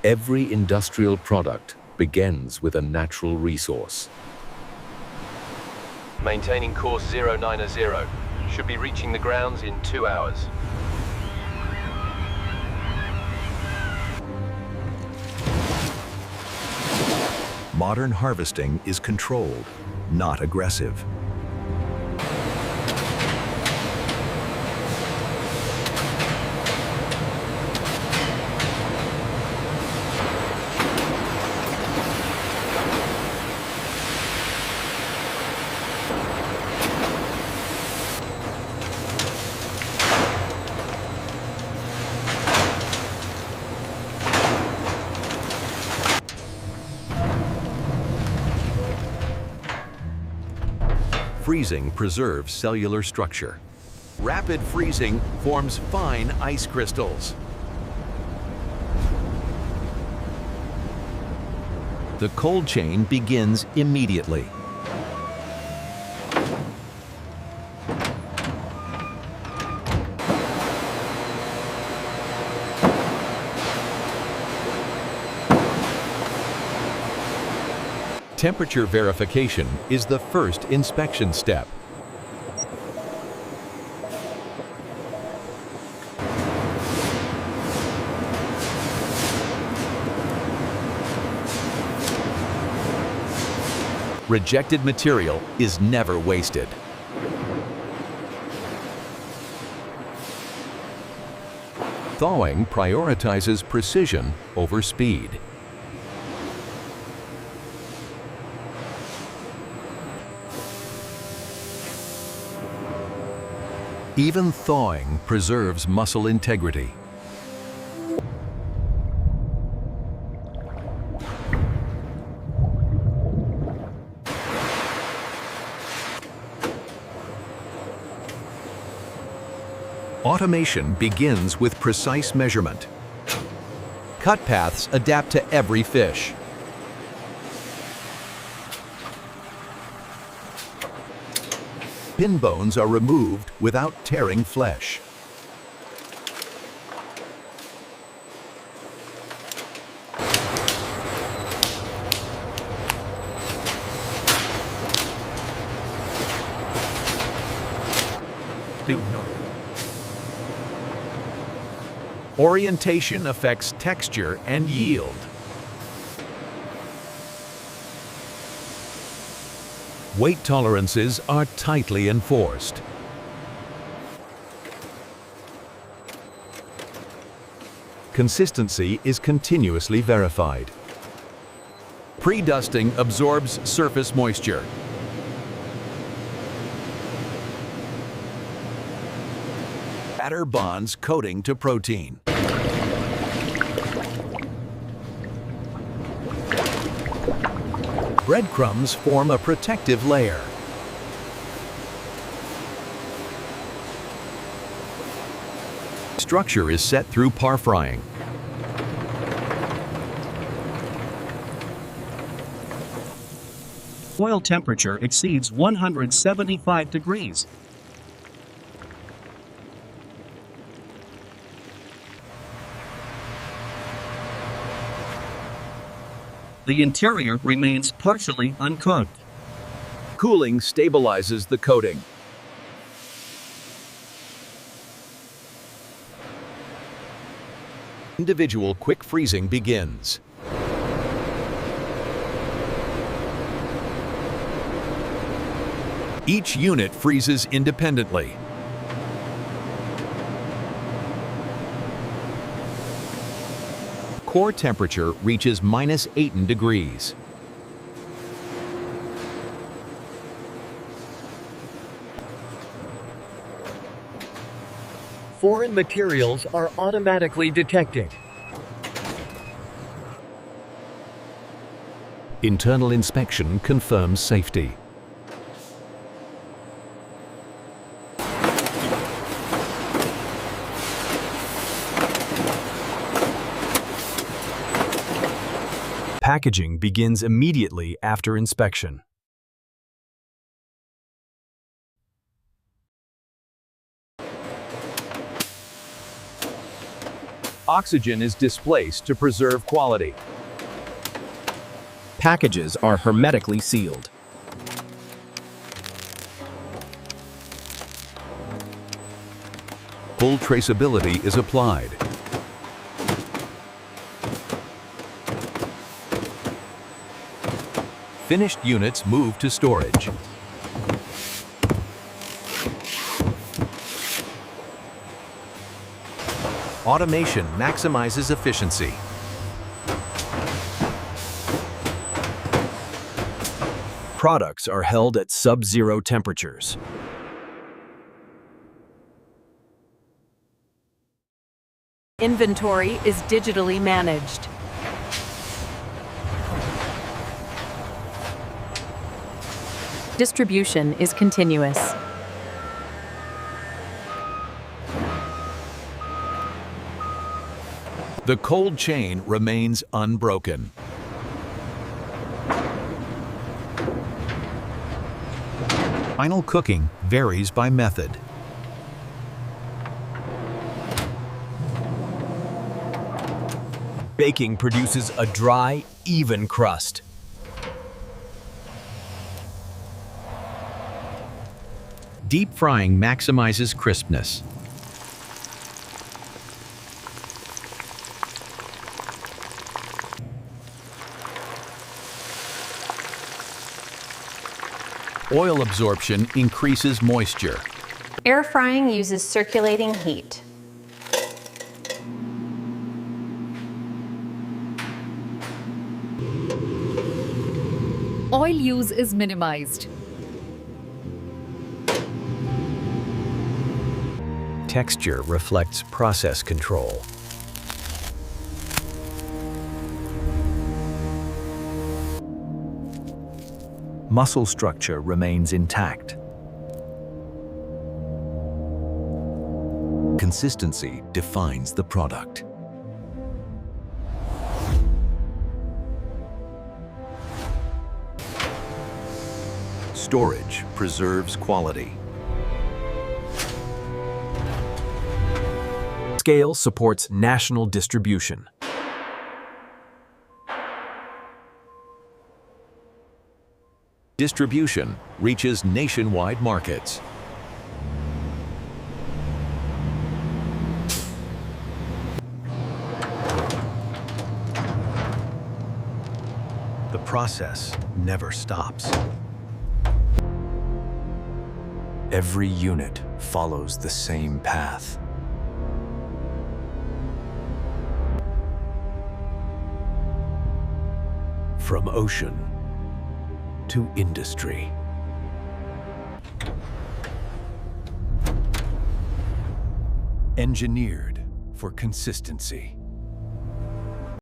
Every industrial product begins with a natural resource. Maintaining course 090. Should be reaching the grounds in 2 hours. Modern harvesting is controlled, not aggressive. Freezing preserves cellular structure. Rapid freezing forms fine ice crystals. The cold chain begins immediately. Temperature verification is the first inspection step. Rejected material is never wasted. Thawing prioritizes precision over speed. Even thawing preserves muscle integrity. Automation begins with precise measurement. Cut paths adapt to every fish. Pin bones are removed without tearing flesh. Orientation affects texture and yield. Weight tolerances are tightly enforced. Consistency is continuously verified. Pre-dusting absorbs surface moisture. Batter bonds coating to protein. Breadcrumbs form a protective layer. Structure is set through par frying. Oil temperature exceeds 175 degrees. The interior remains partially uncooked. Cooling stabilizes the coating. Individual quick freezing begins. Each unit freezes independently. Core temperature reaches -18 degrees. Foreign materials are automatically detected. Internal inspection confirms safety. Packaging begins immediately after inspection. Oxygen is displaced to preserve quality. Packages are hermetically sealed. Full traceability is applied. Finished units move to storage. Automation maximizes efficiency. Products are held at sub-zero temperatures. Inventory is digitally managed. Distribution is continuous. The cold chain remains unbroken. Final cooking varies by method. Baking produces a dry, even crust. Deep frying maximizes crispness. Oil absorption increases moisture. Air frying uses circulating heat. Oil use is minimized. Texture reflects process control. Muscle structure remains intact. Consistency defines the product. Storage preserves quality. Scale supports national distribution. Distribution reaches nationwide markets. The process never stops. Every unit follows the same path. From ocean to industry. Engineered for consistency.